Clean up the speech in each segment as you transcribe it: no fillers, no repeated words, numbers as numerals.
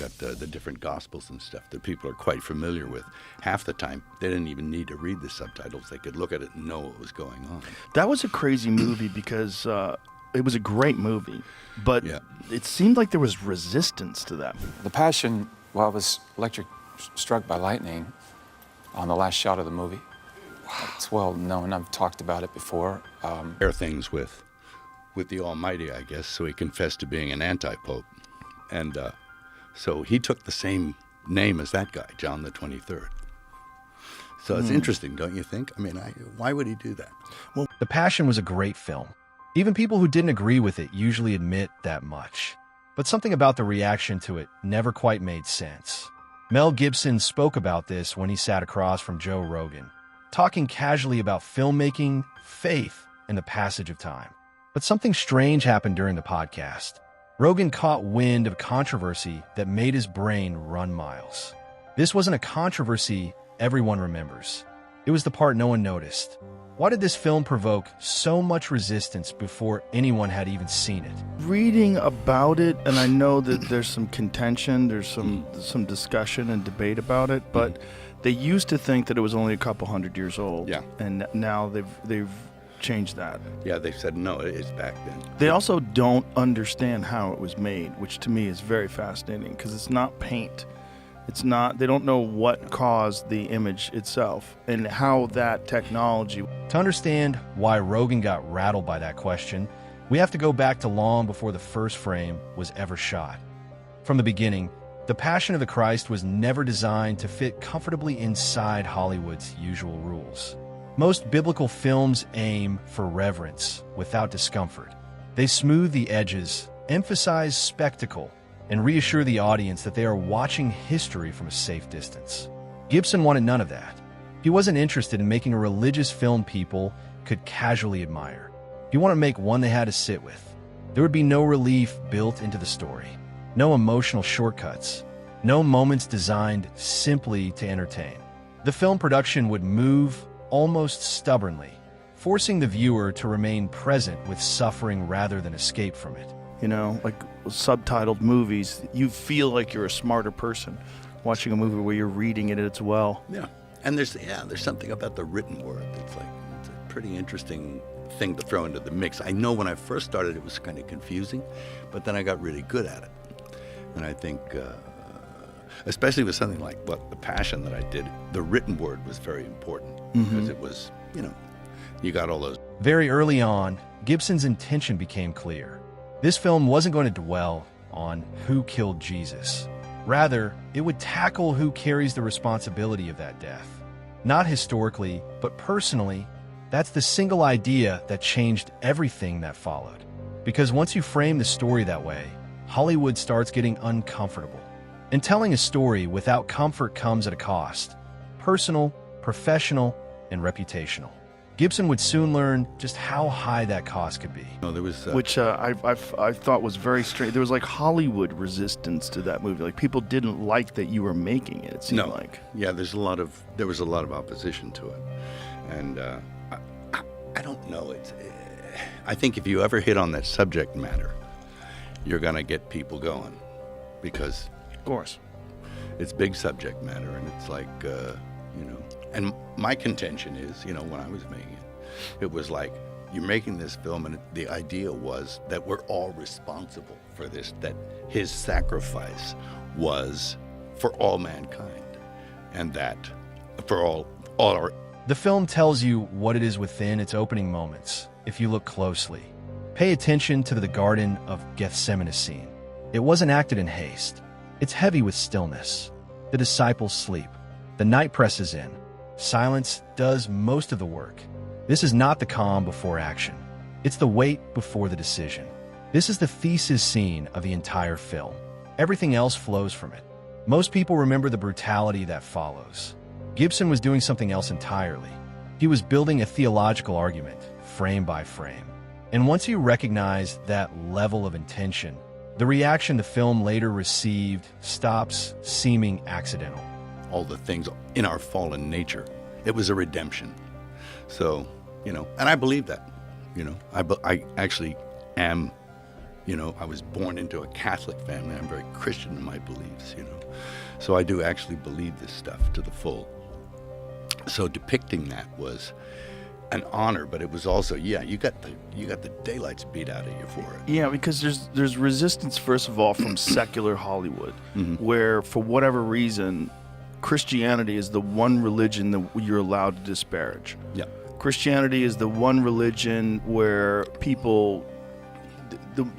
got the different gospels and stuff that people are quite familiar with. Half the time, they didn't even need to read the subtitles. They could look at it and know what was going on. That was a crazy movie because it was a great movie, but it seemed like there was resistance to that. The Passion, well, I was struck by lightning on the last shot of the movie. It's well known. I've talked about it before. Share things with the Almighty, I guess, so he confessed to being an anti-pope. And so he took the same name as that guy, John the 23rd. So it's interesting, don't you think? I mean, why would he do that? Well, The Passion was a great film. Even people who didn't agree with it usually admit that much. But something about the reaction to it never quite made sense. Mel Gibson spoke about this when he sat across from Joe Rogan, talking casually about filmmaking, faith, and the passage of time. But something strange happened during the podcast. Rogan caught wind of controversy that made his brain run miles. This wasn't a controversy everyone remembers. It was the part no one noticed. Why did this film provoke so much resistance before anyone had even seen it? Reading about it, and I know that there's some contention, there's some discussion and debate about it, but they used to think that it was only a couple hundred years old. Yeah. And now they've changed that. Yeah, they said, no, it's back then. They also don't understand how it was made, which to me is very fascinating because it's not paint. They don't know what caused the image itself and how that technology. To understand why Rogan got rattled by that question, we have to go back to long before the first frame was ever shot. From the beginning, The Passion of the Christ was never designed to fit comfortably inside Hollywood's usual rules. Most biblical films aim for reverence without discomfort. They smooth the edges, emphasize spectacle, and reassure the audience that they are watching history from a safe distance. Gibson wanted none of that. He wasn't interested in making a religious film people could casually admire. He wanted to make one they had to sit with. There would be no relief built into the story, no emotional shortcuts, no moments designed simply to entertain. The film production would move almost stubbornly, forcing the viewer to remain present with suffering rather than escape from it. You know, like subtitled movies, you feel like you're a smarter person watching a movie where you're reading it as well. Yeah, and there's something about the written word that's it's a pretty interesting thing to throw into the mix. I know when I first started it was kind of confusing, but then I got really good at it. And I think, especially with something like The Passion that I did, the written word was very important because it was, you got all those. Very early on, Gibson's intention became clear. This film wasn't going to dwell on who killed Jesus. Rather, it would tackle who carries the responsibility of that death. Not historically, but personally, that's the single idea that changed everything that followed. Because once you frame the story that way, Hollywood starts getting uncomfortable. And telling a story without comfort comes at a cost: personal, professional, and reputational. Gibson would soon learn just how high that cost could be. No, there was, which I thought was very strange. There was like Hollywood resistance to that movie. Like people didn't like that you were making it. It seemed like. Yeah, there was a lot of opposition to it, and I don't know. I think if you ever hit on that subject matter, you're gonna get people going, because of course it's big subject matter, and it's like And my contention is, when I was making it, it was like, you're making this film, and the idea was that we're all responsible for this, that his sacrifice was for all mankind, and that for all our... The film tells you what it is within its opening moments, if you look closely. Pay attention to the Garden of Gethsemane scene. It wasn't acted in haste. It's heavy with stillness. The disciples sleep. The night presses in. Silence does most of the work. This is not the calm before action. It's the wait before the decision. This is the thesis scene of the entire film. Everything else flows from it. Most people remember the brutality that follows. Gibson was doing something else entirely. He was building a theological argument, frame by frame. And once you recognize that level of intention, the reaction the film later received stops seeming accidental. All the things in our fallen nature, it was a redemption. So, and I believe that, I actually am You know, I was born into a Catholic family. I'm very Christian in my beliefs, you know. So I do actually believe this stuff to the full. So depicting that was an honor, but it was also, yeah, you got the daylights beat out of you for it. Yeah, because there's resistance, first of all, from secular Hollywood, where for whatever reason, Christianity is the one religion that you're allowed to disparage. Yeah. Christianity is the one religion where people,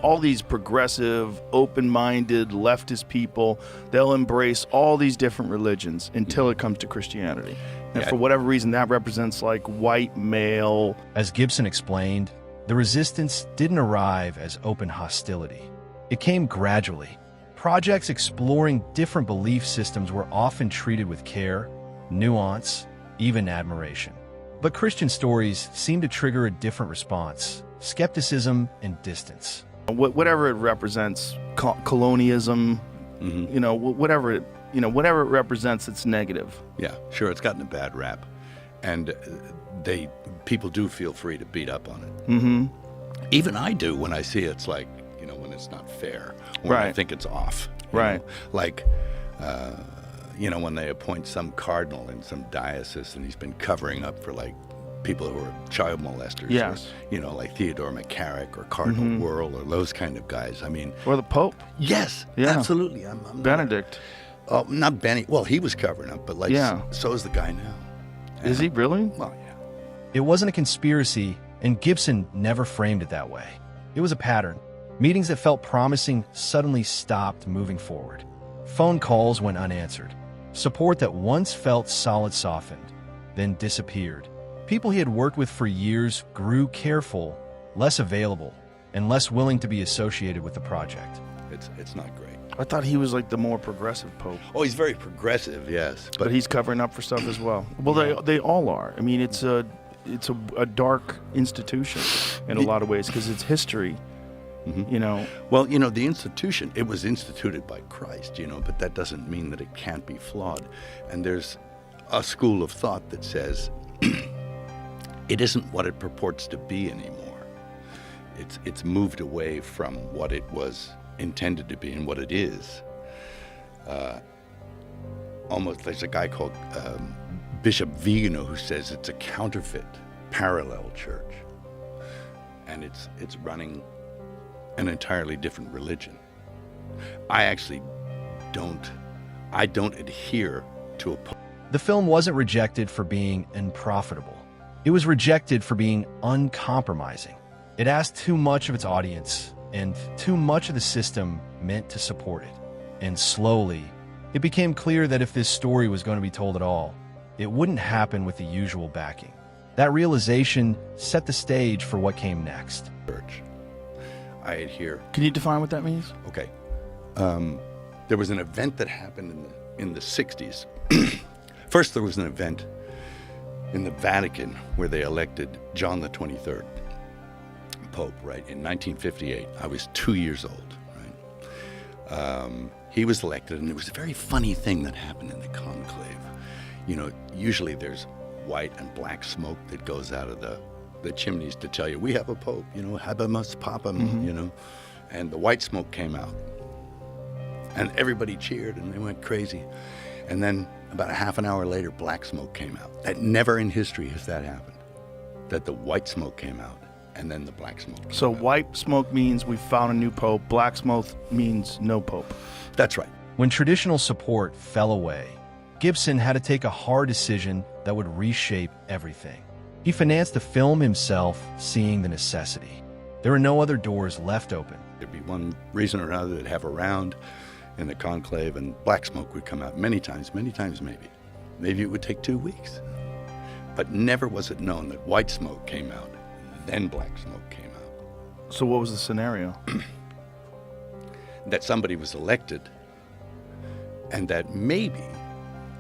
all these progressive, open-minded, leftist people, they'll embrace all these different religions until it comes to Christianity. And for whatever reason, that represents like white male. As Gibson explained, the resistance didn't arrive as open hostility. It came gradually. Projects exploring different belief systems were often treated with care, nuance, even admiration. But Christian stories seemed to trigger a different response: skepticism and distance. Whatever it represents, colonialism, you know, whatever it represents, it's negative. Yeah, sure, it's gotten a bad rap, and people do feel free to beat up on it. Even I do when I see it's like, you know, when it's not fair, when I think it's off. You know? Like, you know, when they appoint some cardinal in some diocese and he's been covering up for like people who are child molesters. Yes. Or, you know, like Theodore McCarrick or Cardinal Wuerl or those kind of guys. I mean. Or the Pope. Yes, yeah. absolutely. I'm Benedict. Not Benny. Well, he was covering up, but like, so is the guy now. Is he really? Well, yeah. It wasn't a conspiracy, and Gibson never framed it that way. It was a pattern. Meetings that felt promising suddenly stopped moving forward. Phone calls went unanswered. Support that once felt solid softened, then disappeared. People he had worked with for years grew careful, less available, and less willing to be associated with the project. It's not great. I thought he was like the more progressive Pope. Oh, he's very progressive, yes. But he's covering up for stuff as well. Well, they all are. I mean, it's a dark institution in a lot of ways because it's history. You know. Well, you know, the institution, it was instituted by Christ, you know, but that doesn't mean that it can't be flawed. And there's a school of thought that says it isn't what it purports to be anymore. It's moved away from what it was intended to be and what it is. Almost, there's a guy called Bishop Vigano who says it's a counterfeit parallel church, and it's running an entirely different religion. I actually don't adhere to a pope. The film wasn't rejected for being unprofitable. It was rejected for being uncompromising. It asked too much of its audience, and too much of the system meant to support it. And slowly, it became clear that if this story was going to be told at all, it wouldn't happen with the usual backing. That realization set the stage for what came next. Church. I adhere. Can you define what that means? Okay. There was an event that happened in the 60s. First, there was an event in the Vatican where they elected John the 23rd Pope, right, in 1958. I was 2 years old, right? He was elected, and it was a very funny thing that happened in the conclave. You know, usually there's white and black smoke that goes out of the chimneys to tell you, we have a pope, you know, habemus papam, you know. And the white smoke came out. And everybody cheered, and they went crazy. And then about a half an hour later, black smoke came out. That never in history has that happened, that the white smoke came out, and then the black smoke came So out. white smoke means we found a new pope. Black smoke means no pope. That's right. When traditional support fell away, Gibson had to take a hard decision that would reshape everything. He financed the film himself, seeing the necessity. There were no other doors left open. There'd be one reason or another they'd have a round in the conclave, and black smoke would come out many times maybe. Maybe it would take 2 weeks. But never was it known that white smoke came out, then black smoke came out. So what was the scenario? That somebody was elected, and that maybe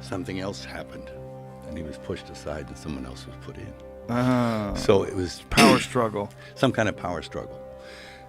something else happened, and he was pushed aside and someone else was put in. So it was Power struggle. some kind of power struggle.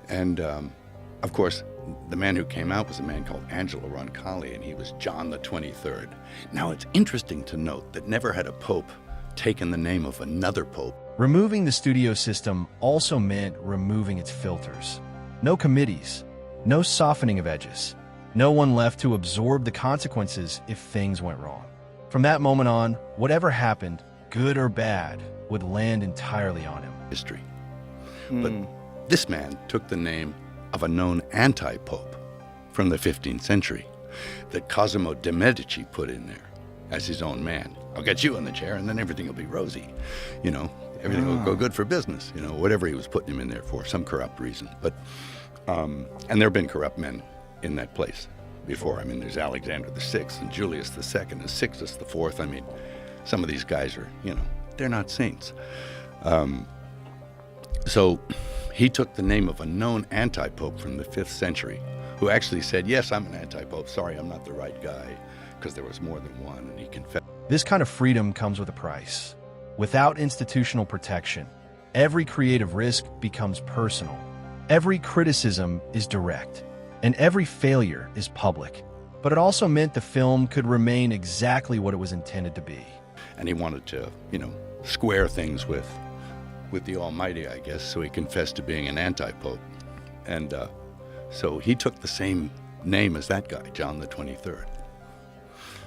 And of course, the man who came out was a man called Angelo Roncalli, and he was John the 23rd. Now, it's interesting to note that never had a pope taken the name of another pope. Removing the studio system also meant removing its filters. No committees, no softening of edges, no one left to absorb the consequences if things went wrong. From that moment on, whatever happened, good or bad, would land entirely on him. History. But this man took the name of a known anti-pope from the 15th century that Cosimo de' Medici put in there as his own man. I'll get you in the chair and then everything will be rosy. You know, everything will go good for business, you know, whatever he was putting him in there for, some corrupt reason. But, and there have been corrupt men in that place before. I mean, there's Alexander VI and Julius II and Sixtus IV. I mean, some of these guys are, you know, they're not saints. So he took the name of a known anti-pope from the 5th century who actually said, yes, I'm an anti-pope. Sorry, I'm not the right guy, because there was more than one, and he confessed. This kind of freedom comes with a price. Without institutional protection, every creative risk becomes personal. Every criticism is direct, and every failure is public. But it also meant the film could remain exactly what it was intended to be. And he wanted to, you know, square things with the Almighty, I guess, so he confessed to being an anti-pope. And so he took the same name as that guy, John the 23rd.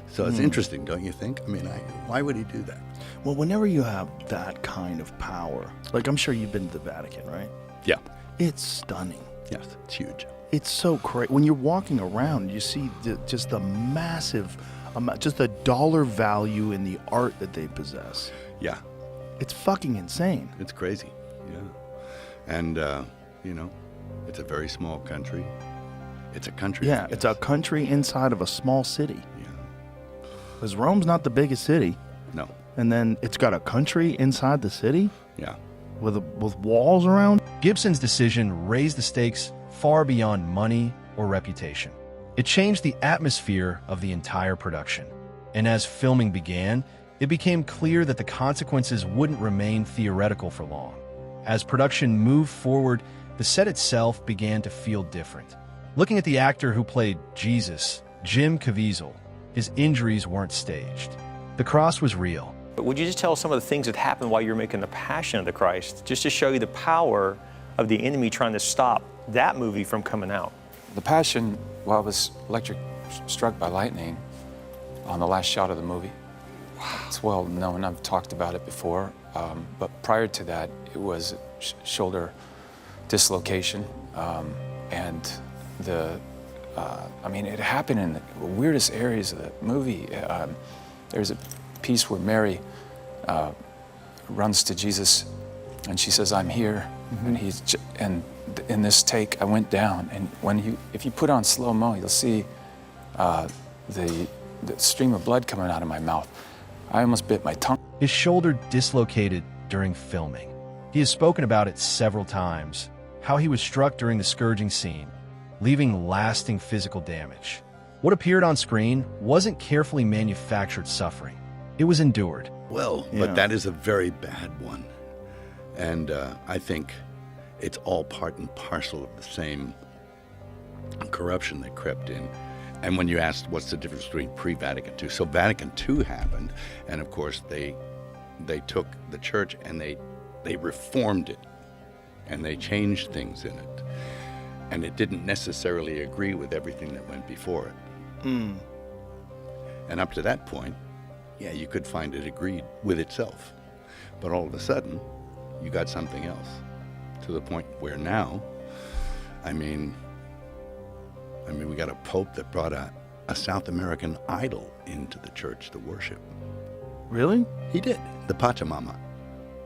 So it's interesting, don't you think? I mean, why would he do that? Well, whenever you have that kind of power, like I'm sure you've been to the Vatican, right? Yeah. It's stunning. Yes, it's huge. It's so crazy. When you're walking around, you see just the massive amount, just the dollar value in the art that they possess. Yeah. It's fucking insane. It's crazy, yeah. And, you know, it's a very small country. It's a country. Yeah, it's a country inside of a small city. Yeah. Because Rome's not the biggest city. No. And then it's got a country inside the city Yeah. with walls around. Gibson's decision raised the stakes far beyond money or reputation. It changed the atmosphere of the entire production. And as filming began, it became clear that the consequences wouldn't remain theoretical for long. As production moved forward, the set itself began to feel different. Looking at the actor who played Jesus, Jim Caviezel, his injuries weren't staged. The cross was real. But would you just tell us some of the things that happened while you were making The Passion of the Christ, just to show you the power of the enemy trying to stop that movie from coming out? The Passion, well, I was struck by lightning on the last shot of the movie. It's well known, I've talked about it before, but prior to that, it was shoulder dislocation, and I mean, it happened in the weirdest areas of the movie. There's a piece where Mary runs to Jesus, and she says, "I'm here," and in this take, I went down, and if you put on slow-mo, you'll see the stream of blood coming out of my mouth. I almost bit my tongue. His shoulder dislocated during filming. He has spoken about it several times, how he was struck during the scourging scene, leaving lasting physical damage. What appeared on screen wasn't carefully manufactured suffering. It was endured. Well, but that is a very bad one. And I think it's all part and parcel of the same corruption that crept in. And when you asked what's the difference between pre-Vatican II, so Vatican II happened, and of course they took the church and they reformed it, and they changed things in it, and it didn't necessarily agree with everything that went before it. And up to that point, yeah, you could find it agreed with itself, but all of a sudden, you got something else, to the point where now, I mean, we got a pope that brought a South American idol into the church to worship. Really? He did. The Pachamama.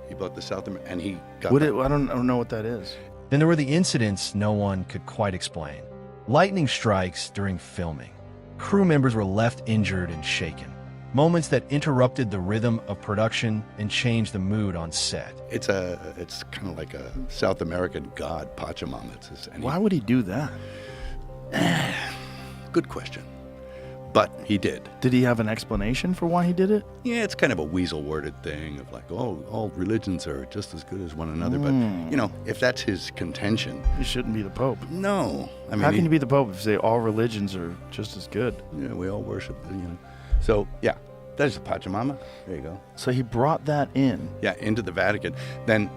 He brought the South American, and he got I don't know what that is. Then there were the incidents no one could quite explain. Lightning strikes during filming. Crew members were left injured and shaken. Moments that interrupted the rhythm of production and changed the mood on set. It's kind of like a South American god, Pachamama. Why would he do that? Good question. But he did. Did he have an explanation for why he did it? Yeah, it's kind of a weasel-worded thing of like, oh, all religions are just as good as one another. But, you know, if that's his contention... He shouldn't be the Pope. No. I mean, how can you be the Pope if you say all religions are just as good? Yeah, we all worship, you know. So, yeah, there's the Pachamama. There you go. So he brought that in. Yeah, into the Vatican. Then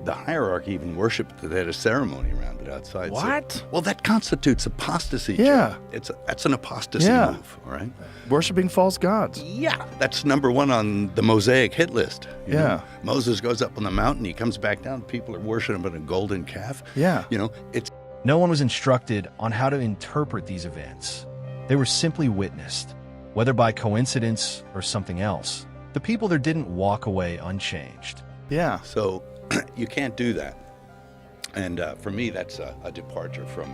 the hierarchy even worshipped. They had a ceremony around it outside. What? So, well, that constitutes apostasy. Yeah. Joe. That's an apostasy Yeah. move, all right? Worshipping false gods. Yeah, that's number one on the Mosaic hit list. you know? Yeah. Moses goes up on the mountain, he comes back down, people are worshiping a golden calf. Yeah. You know, it's No one was instructed on how to interpret these events. They were simply witnessed, whether by coincidence or something else. The people there didn't walk away unchanged. Yeah. so you can't do that. And for me, that's a departure from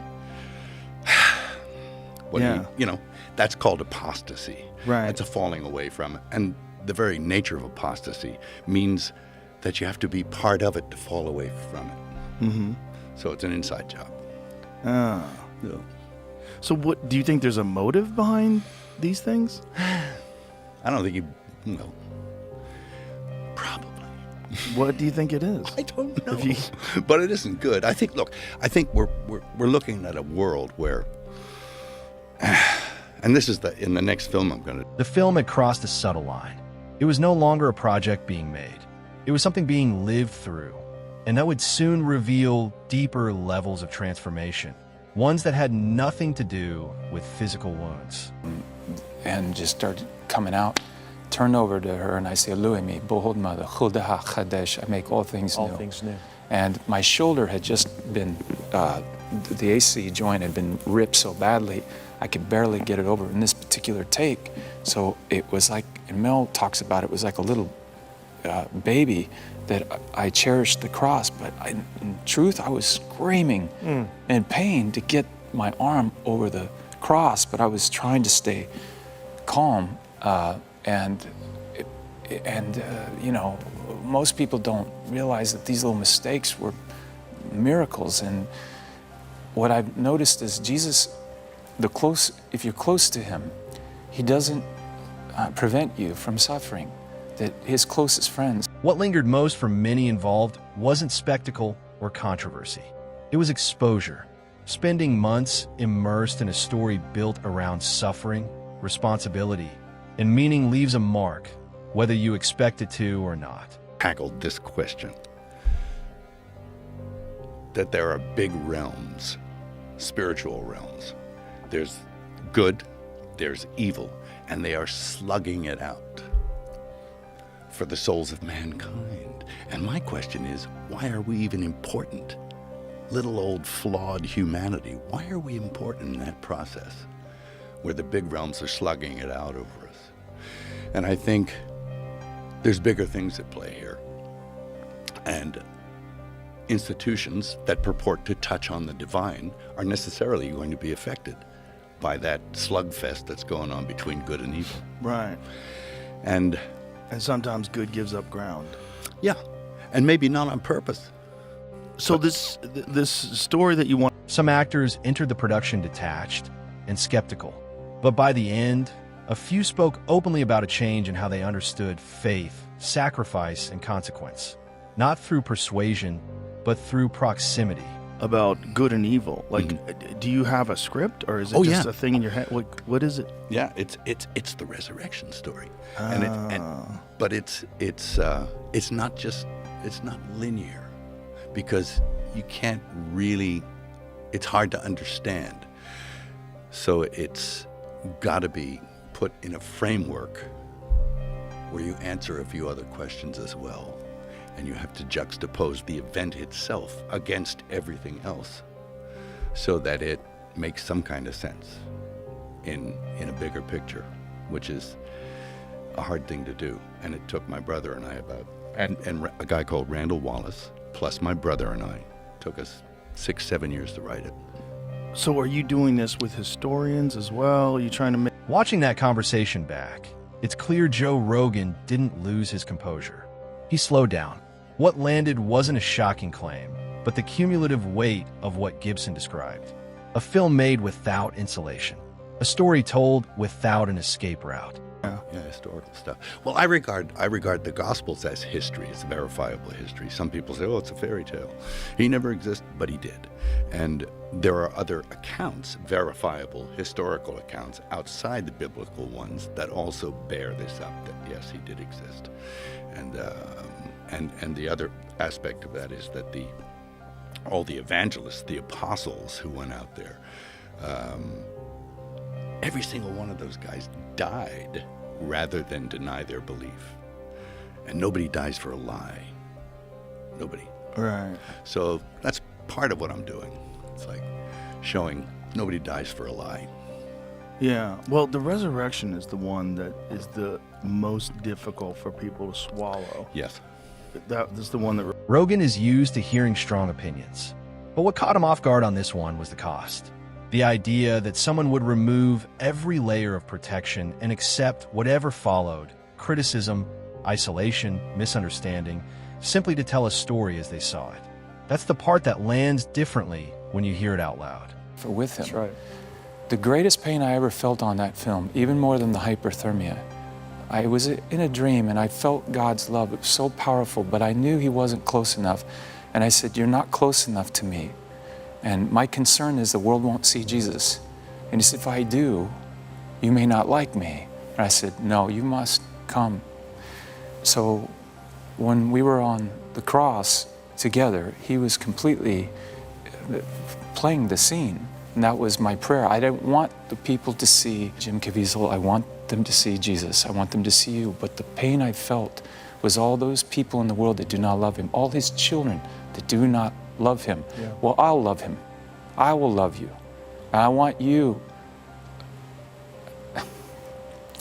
what Yeah. you know, that's called apostasy. Right. It's a falling away from it. And the very nature of apostasy means that you have to be part of it to fall away from it. Mm-hmm. So it's an inside job. Ah. Yeah. So what do you think there's a motive behind these things? I don't think well, probably. What do you think it is? I don't know. If But it isn't good. I think, look, we're looking at a world where, and this is in the next film I'm going to, The film had crossed a subtle line. It was no longer a project being made. It was something being lived through, and that would soon reveal deeper levels of transformation, ones that had nothing to do with physical wounds. And just started coming out. Turned over to her and I say, Elohimi, Bohod Mother, Chodaha Chadesh, I make all things new. All things new. And my shoulder had just been, the AC joint had been ripped so badly, I could barely get it over in this particular take. So it was like, and Mel talks about it was like a little baby that I cherished the cross, but in truth, I was screaming in pain to get my arm over the cross, but I was trying to stay calm. You know, most people don't realize that these little mistakes were miracles. And what I've noticed is Jesus, if you're close to him, he doesn't prevent you from suffering. That his closest friends. What lingered most for many involved wasn't spectacle or controversy. It was exposure, spending months immersed in a story built around suffering, responsibility, and meaning leaves a mark, whether you expect it to or not. tackled this question. That there are big realms, spiritual realms. There's good, there's evil, and they are slugging it out for the souls of mankind. And my question is, why are we even important? Little old flawed humanity, why are we important in that process where the big realms are slugging it out over us? And I think there's bigger things at play here. And institutions that purport to touch on the divine are necessarily going to be affected by that slugfest that's going on between good and evil. Right. And sometimes good gives up ground. yeah, and maybe not on purpose. So this story that you want. Some actors entered the production detached and skeptical, but by the end, a few spoke openly about a change in how they understood faith, sacrifice, and consequence, not through persuasion, but through proximity. About good and evil. Like, do you have a script, or is it just a thing in your head? What is it? Yeah, it's the resurrection story, but it's not linear, because you can't really. It's hard to understand, so it's got to be put in a framework where you answer a few other questions as well, and you have to juxtapose the event itself against everything else, so that it makes some kind of sense in a bigger picture, which is a hard thing to do. And it took my brother and I and a guy called Randall Wallace, plus my brother and I, took us 6-7 years to write it. So are you doing this with historians as well? Are you trying to make... Watching that conversation back, it's clear Joe Rogan didn't lose his composure. He slowed down. What landed wasn't a shocking claim, but the cumulative weight of what Gibson described. A film made without insulation. A story told without an escape route. Yeah, historical stuff. Well, I regard the Gospels as history. It's verifiable history. Some people say, oh, it's a fairy tale. He never existed, but he did. And there are other accounts, verifiable historical accounts outside the biblical ones that also bear this up, that yes, he did exist. And the other aspect of that is that all the evangelists, the apostles who went out there, every single one of those guys died rather than deny their belief. And nobody dies for a lie. Nobody. Right. So that's part of what I'm doing. It's like showing nobody dies for a lie. Yeah. Well, the resurrection is the one that is the most difficult for people to swallow. Yes. That is the one that. Rogan is used to hearing strong opinions. But what caught him off guard on this one was the cost. The idea that someone would remove every layer of protection and accept whatever followed, criticism, isolation, misunderstanding, simply to tell a story as they saw it. That's the part that lands differently when you hear it out loud. With him. That's right. The greatest pain I ever felt on that film, even more than the hyperthermia, I was in a dream and I felt God's love. It was so powerful, but I knew he wasn't close enough. And I said, you're not close enough to me. And my concern is the world won't see Jesus. And he said, if I do, you may not like me. And I said, no, you must come. So when we were on the cross together, he was completely playing the scene. And that was my prayer. I don't want the people to see Jim Caviezel. I want them to see Jesus. I want them to see you. But the pain I felt was all those people in the world that do not love him, all his children that do not love him. Yeah. Well, I'll love him. I will love you. And I want you.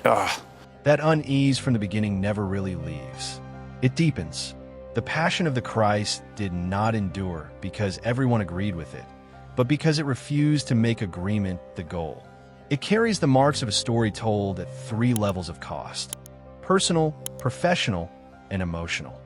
That unease from the beginning never really leaves. It deepens. The passion of the Christ did not endure because everyone agreed with it, but because it refused to make agreement the goal. It carries the marks of a story told at 3 levels of cost: personal, professional, and emotional.